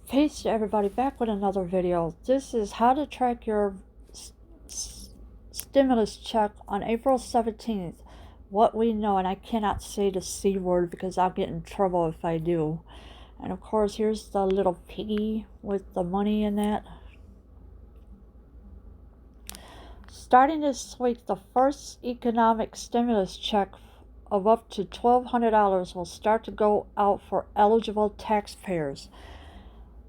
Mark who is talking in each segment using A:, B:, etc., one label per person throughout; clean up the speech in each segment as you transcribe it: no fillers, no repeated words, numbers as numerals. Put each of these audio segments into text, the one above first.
A: Peace to everybody, back with another video. This is how to track your stimulus check on April 17th. What we know, and I cannot say the C word because I'll get in trouble if I do. And of course, here's the little piggy with the money in that. Starting this week, the first economic stimulus check of up to $1,200 will start to go out for eligible taxpayers.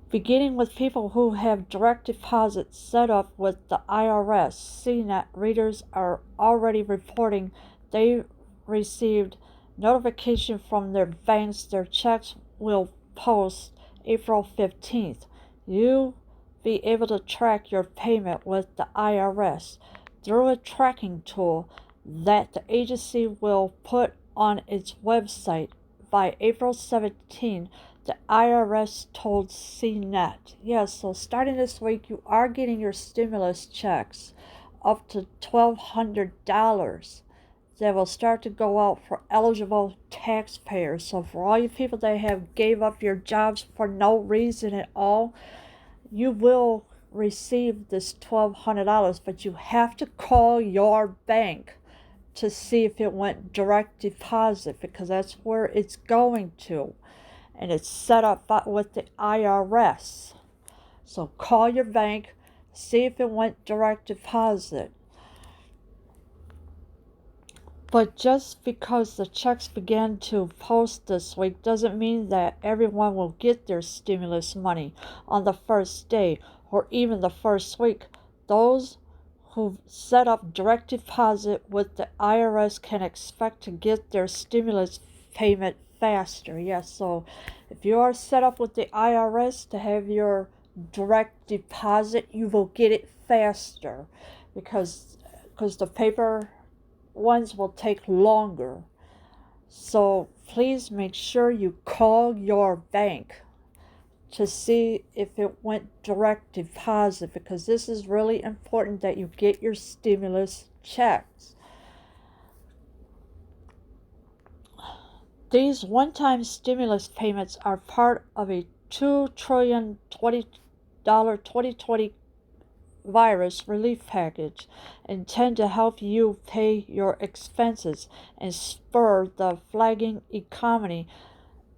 A: Beginning with people who have direct deposits set up with the IRS, CNET readers are already reporting they received notification from their banks their checks will post April 15th. You'll be able to track your payment with the IRS through a tracking tool that the agency will put on its website by April 17th. The IRS told CNET. Yes, so starting this week, you are getting your stimulus checks up to $1,200 that will start to go out for eligible taxpayers. So for all you people that have gave up your jobs for no reason at all, you will receive this $1,200, but you have to call your bank to see if it went direct deposit, because that's where it's going to. And it's set up with the IRS. So call your bank, see if it went direct deposit. But just because the checks began to post this week doesn't mean that everyone will get their stimulus money on the first day or even the first week. Those who set up direct deposit with the IRS can expect to get their stimulus payment faster. Yes, so if you are set up with the IRS to have your direct deposit, you will get it faster because the paper ones will take longer. So please make sure you call your bank to see if it went direct deposit, because this is really important that you get your stimulus checks. These one-time stimulus payments are part of a $2 trillion 2020 virus relief package intended to help you pay your expenses and spur the flagging economy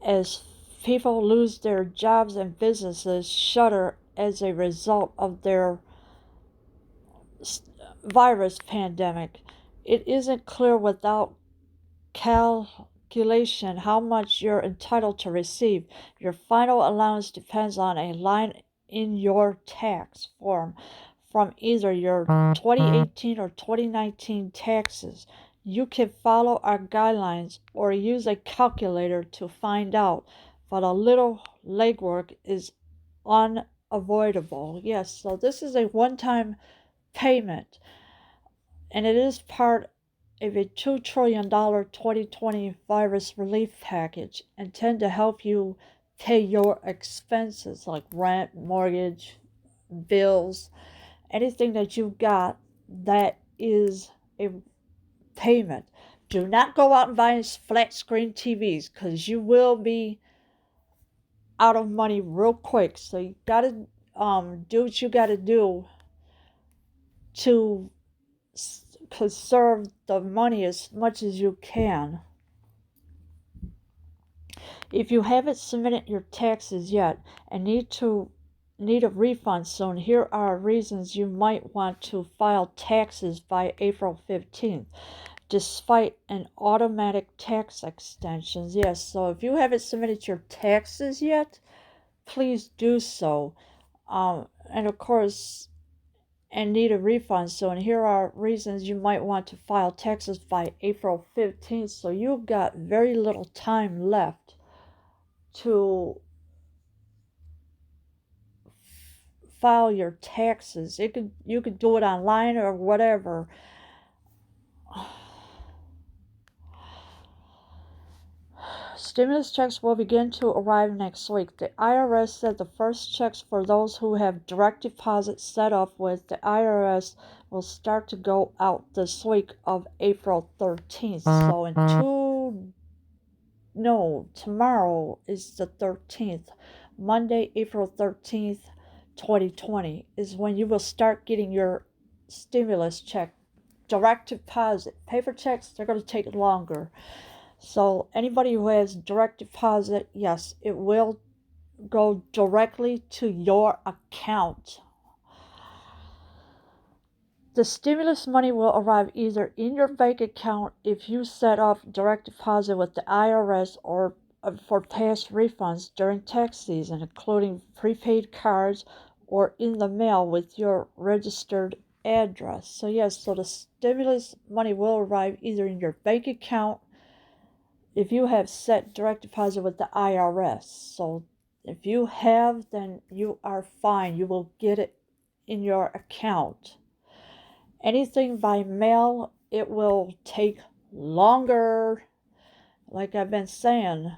A: as people lose their jobs and businesses shutter as a result of their virus pandemic. It isn't clear without calculation how much you're entitled to receive. Your final allowance depends on a line in your tax form from either your 2018 or 2019 taxes. You can follow our guidelines or use a calculator to find out, but a little legwork is unavoidable. Yes, so this is a one-time payment, and it is part of a $2 trillion 2020 virus relief package intended to help you pay your expenses like rent, mortgage, bills, anything that you've got that is a payment. Do not go out and buy flat screen TVs, because you will be out of money real quick. So you gotta do what you gotta do to conserve the money as much as you can. If you haven't submitted your taxes yet and need a refund soon, here are reasons you might want to file taxes by April 15th, despite an automatic tax extension. Yes, so if you haven't submitted your taxes yet, please do so. And of course, and need a refund soon, here are reasons you might want to file taxes by April 15th. So you've got very little time left to file your taxes. You could do it online or whatever. Stimulus checks will begin to arrive next week. The IRS said the first checks for those who have direct deposit set up with the IRS will start to go out this week of April 13th. So tomorrow is the 13th. Monday, April 13th, 2020 is when you will start getting your stimulus check. Direct deposit. Paper checks, they're going to take longer. So anybody who has direct deposit, yes, it will go directly to your account. The stimulus money will arrive either in your bank account if you set up direct deposit with the IRS or for past refunds during tax season, including prepaid cards, or in the mail with your registered address. So yes, so the stimulus money will arrive either in your bank account if you have set direct deposit with the IRS. So if you have, then you are fine. You will get it in your account. Anything by mail, it will take longer, like I've been saying.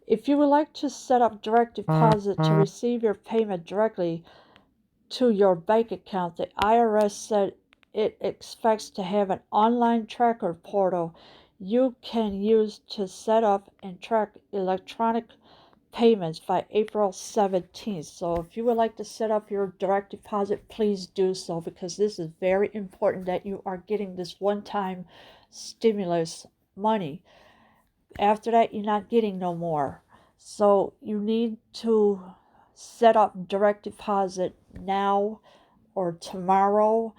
A: If you would like to set up direct deposit to receive your payment directly to your bank account, the IRS said it expects to have an online tracker portal you can use to set up and track electronic payments by April 17th. So if you would like to set up your direct deposit, please do so, because this is very important that you are getting this one-time stimulus money. After that, you're not getting no more. So you need to set up direct deposit now or tomorrow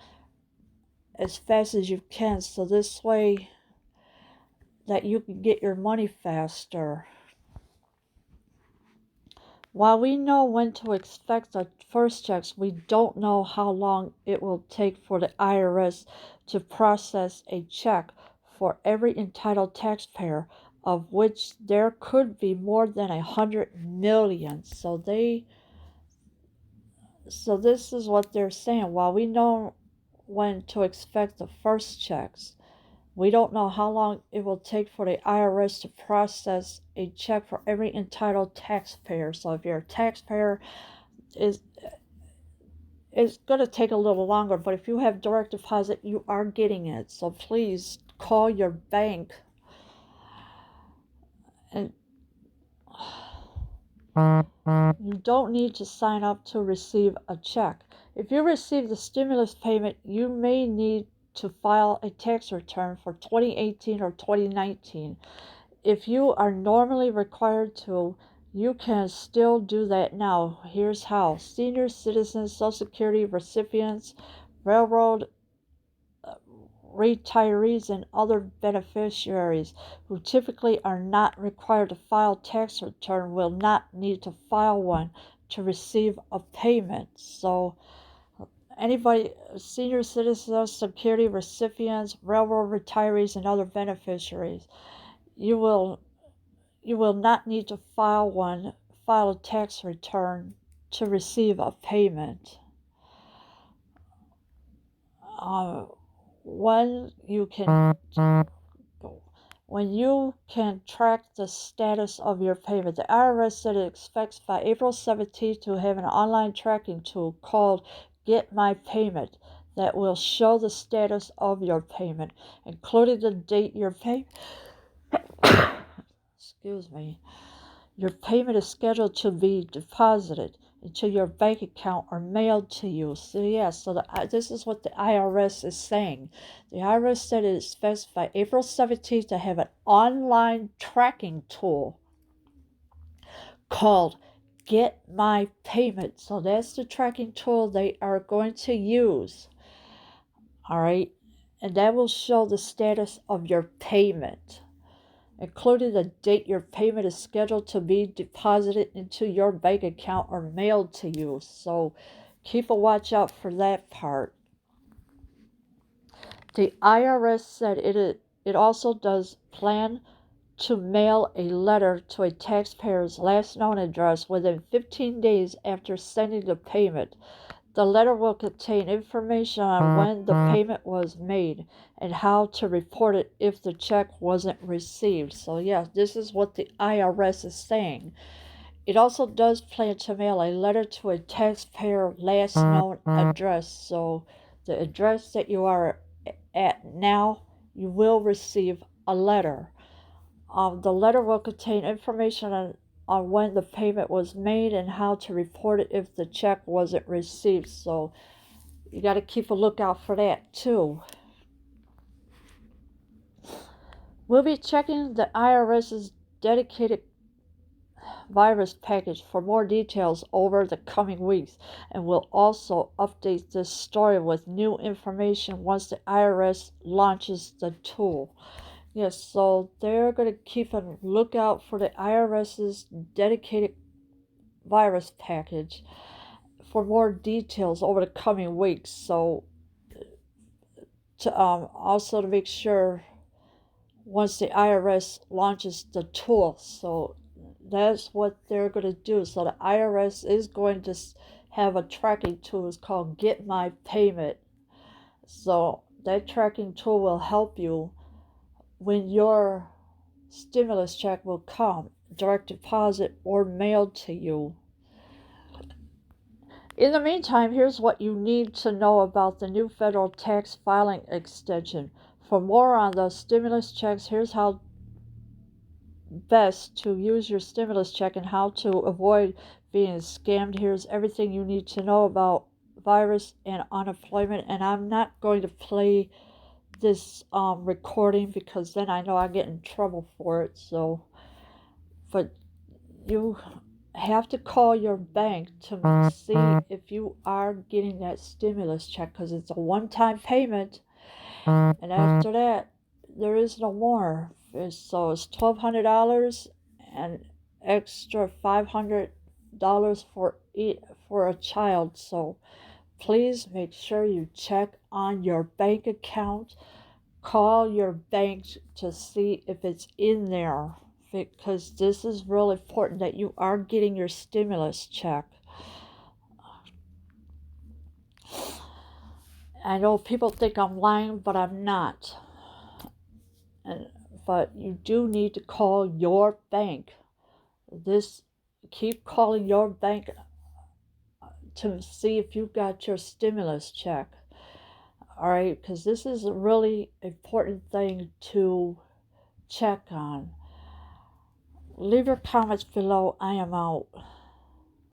A: as fast as you can, so this way that you can get your money faster. While we know when to expect the first checks, we don't know how long it will take for the IRS to process a check for every entitled taxpayer, of which there could be more than 100 million. So this is what they're saying. While we know when to expect the first checks, we don't know how long it will take for the IRS to process a check for every entitled taxpayer. So if you're a taxpayer, it's going to take a little longer, but if you have direct deposit, you are getting it. So please call your bank and you don't need to sign up to receive a check. If you receive the stimulus payment, you may need to file a tax return for 2018 or 2019. If you are normally required to, you can still do that now. Here's how. Senior citizens, Social Security recipients, railroad retirees, and other beneficiaries who typically are not required to file tax return will not need to file one to receive a payment. So anybody, senior citizens, Social Security recipients, railroad retirees, and other beneficiaries, you will not need to file a tax return to receive a payment. When you can track the status of your payment, the IRS said it expects by April 17th to have an online tracking tool called Get My Payment that will show the status of your payment, including the date your payment your payment is scheduled to be deposited into your bank account or mailed to you. So yes, this is what the IRS is saying. The IRS said it expects by April 17th to have an online tracking tool called Get My Payment. So that's the tracking tool they are going to use. All right, and that will show the status of your payment, including the date your payment is scheduled to be deposited into your bank account or mailed to you. So keep a watch out for that part. The IRS said it also does plan to mail a letter to a taxpayer's last known address within 15 days after sending the payment. The letter will contain information on when the payment was made and how to report it if the check wasn't received. So yeah, this is what the IRS is saying. It also does plan to mail a letter to a taxpayer last known address. So the address that you are at now, you will receive a letter. The letter will contain information on on when the payment was made and how to report it if the check wasn't received. So you got to keep a lookout for that too. We'll be checking the IRS's dedicated virus package for more details over the coming weeks, and we'll also update this story with new information once the IRS launches the tool. Yes, so they're going to keep a lookout for the IRS's dedicated virus package for more details over the coming weeks. So to also to make sure once the IRS launches the tool. So that's what they're going to do. So the IRS is going to have a tracking tool. It's called Get My Payment. So that tracking tool will help you when your stimulus check will come, direct deposit or mailed to you. In the meantime, here's what you need to know about the new federal tax filing extension. For more on the stimulus checks, here's how best to use your stimulus check and how to avoid being scammed. Here's everything you need to know about virus and unemployment. And I'm not going to play this recording because then I know I get in trouble for it. So, but you have to call your bank to see if you are getting that stimulus check because it's a one-time payment, and after that there is no more. So it's $1,200 and extra $500 for a child. So please make sure you check on your bank account. Call your bank to see if it's in there, because this is really important that you are getting your stimulus check. I know people think I'm lying, but I'm not. But you do need to call your bank. Keep calling your bank to see if you got your stimulus check. All right, because this is a really important thing to check on. Leave your comments below. I am out.